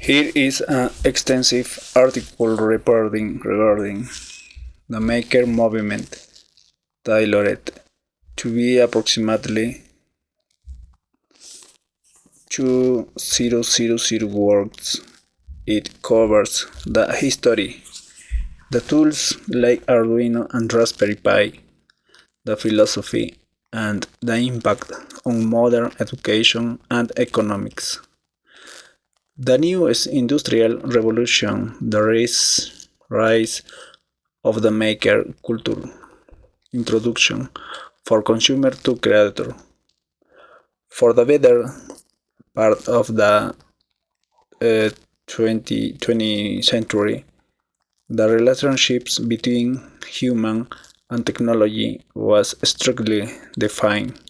Here is an extensive article reporting regarding the maker movement, tailored to be approximately 2000 words. It covers the history, the tools like Arduino and Raspberry Pi, the philosophy, and the impact on modern education and economics. The new industrial revolution, the rise of the maker culture, introduction for consumer to creator. For the better part of the 20th century, the relationships between human and technology was strictly defined.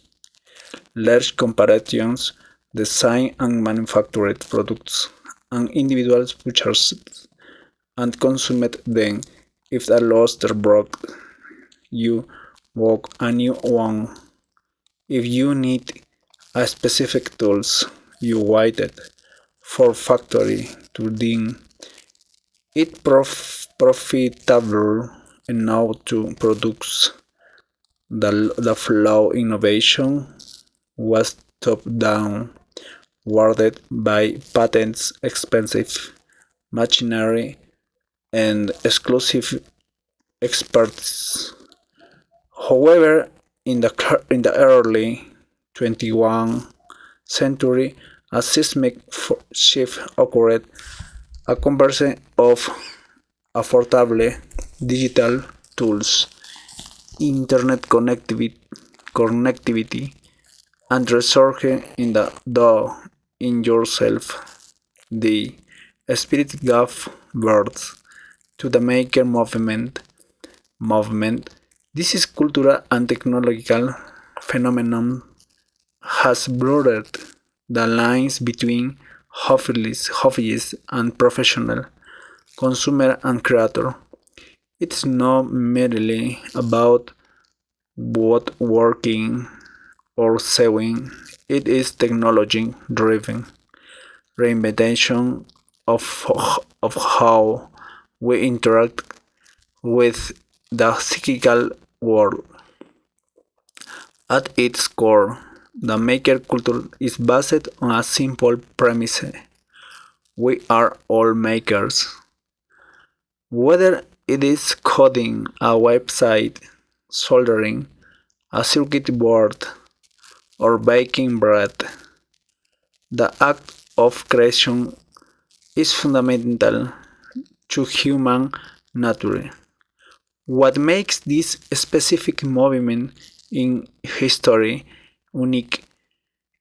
Large corporations design and manufactured products, and individuals purchased and consumed them. If a luster broke, you bought a new one. If you need a specific tools, you waited for factory to deem it profitable enough to produce. The flow innovation was top-down, warded by patents, expensive machinery, and exclusive experts. However, in the early 21st century, a seismic shift occurred, a conversion of affordable digital tools, internet connectivity, and research in the do-it-yourself. The spirit gave birth to the maker movement. This is cultural and technological phenomenon has blurred the lines between hobbyists and professional, consumer and creator. It's not merely about woodworking or sewing, it is technology driven reinvention of how we interact with the physical world. At its core, the maker culture is based on a simple premise: we are all makers. Whether it is coding a website, soldering a circuit board, or baking bread, the act of creation is fundamental to human nature. What makes this specific movement in history unique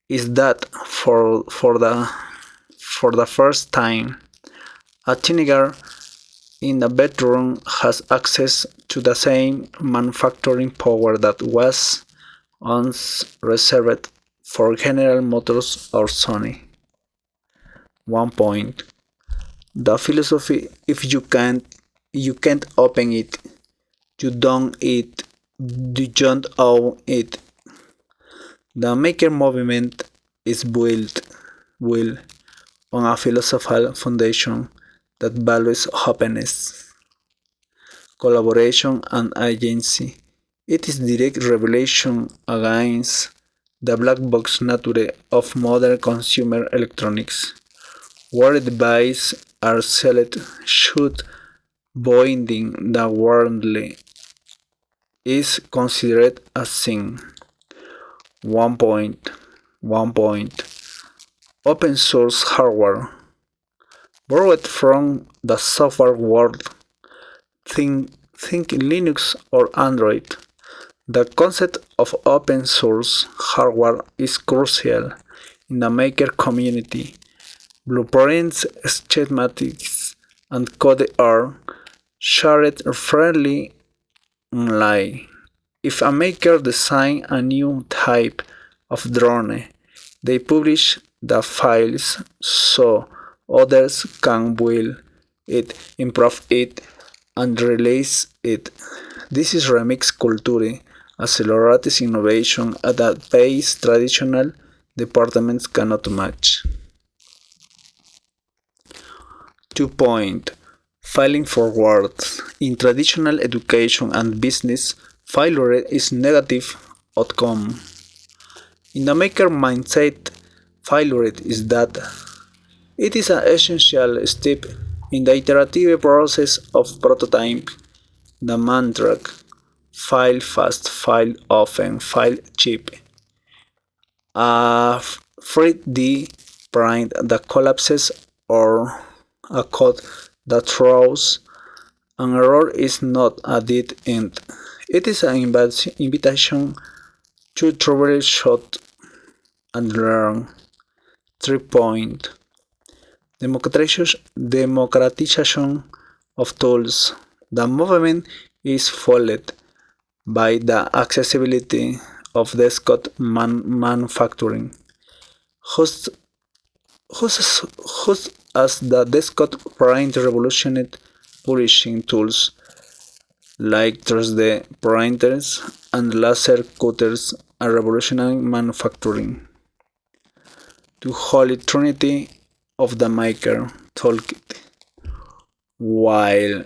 is that for the first time, a teenager in a bedroom has access to the same manufacturing power that was once reserved for General Motors or Sony. One point. The philosophy: if you can't open it, you don't own it. The maker movement is built on a philosophical foundation that values openness, collaboration, and agency. It is direct rebellion against the black box nature of modern consumer electronics, where devices are sold should binding the worldly is considered a sin. One point. One point. Open source hardware. Borrowed from the software world. Think Linux or Android. The concept of open source hardware is crucial in the maker community. Blueprints, schematics, and code are shared freely online. If a maker designs a new type of drone, they publish the files so others can build it, improve it, and release it. This is remix culture, accelerates innovation at a pace traditional departments cannot match. 2. Failing forward. In traditional education and business, failure is negative outcome. In the maker mindset, failure is that it is an essential step in the iterative process of prototype. The mantra fail fast, fail often, fail cheap. A 3D print that collapses or a code that throws an error is not a dead end. It is an invitation to troubleshoot and learn. 3. Democratization of tools. The movement is fueled by the accessibility of desktop manufacturing. Just as the desktop print revolutionized publishing tools like 3D printers and laser cutters are revolutionizing manufacturing. The Holy Trinity of the Maker Toolkit. While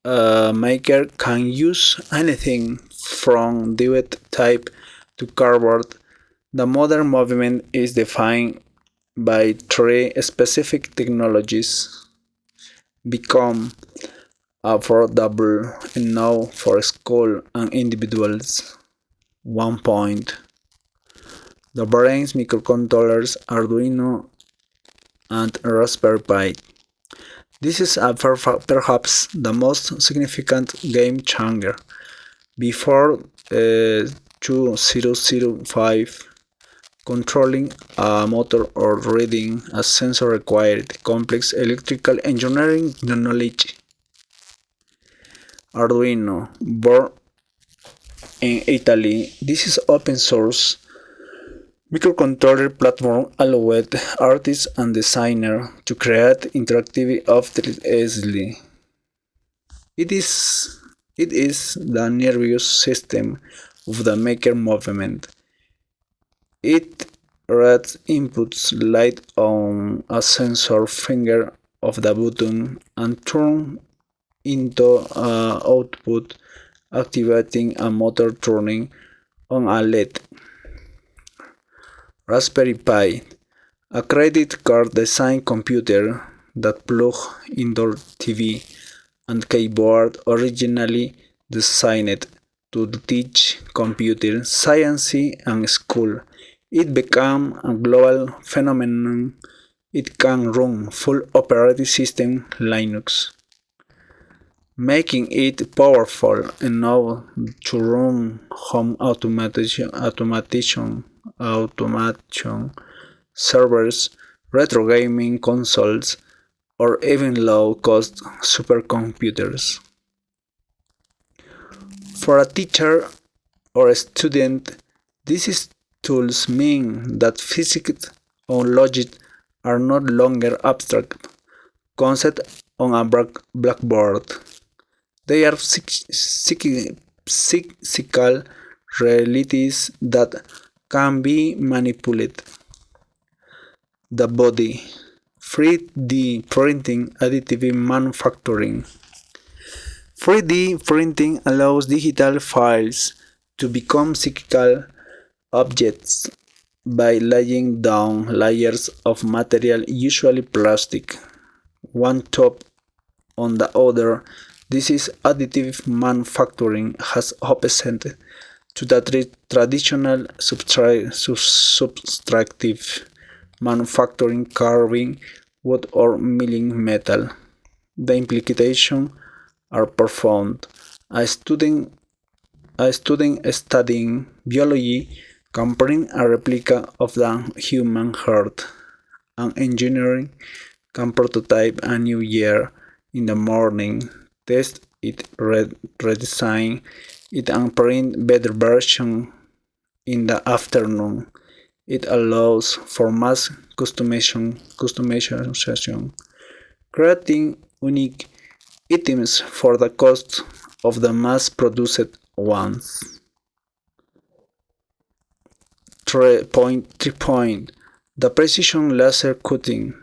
a maker can use anything from duet type to cardboard, the modern movement is defined by 3 specific technologies: become affordable enough for school and individuals. 1. The brains microcontrollers Arduino and Raspberry Pi. This is perhaps the most significant game changer. Before 2005, controlling a motor or reading a sensor required complex electrical engineering knowledge. Arduino, born in Italy, this is open source microcontroller platform allowed artists and designers to create interactive objects easily. It is the nervous system of the maker movement. It reads inputs light on a sensor finger of the button and turns into output, activating a motor turning on a LED. Raspberry Pi, a credit card design computer that plugs indoor TV and keyboard, originally designed to teach computer science in school. It became a global phenomenon. It can run full operating system Linux, making it powerful enough to run home automation, servers, retro gaming consoles, or even low-cost supercomputers. For a teacher or a student, these tools mean that physics and logic are no longer abstract concepts on a blackboard. They are physical realities that can be manipulated. The body, 3D printing, additive manufacturing. 3D printing allows digital files to become physical objects by laying down layers of material, usually plastic, one top on the other. This is additive manufacturing has opposite to the traditional subtractive manufacturing, carving wood or milling metal. The implications are profound. A student studying biology can print a replica of the human heart. An engineer can prototype a new year in the morning, test it, redesign it, and print better version in the afternoon. It allows for mass customization, creating unique items for the cost of the mass-produced ones. 3. The precision laser cutting.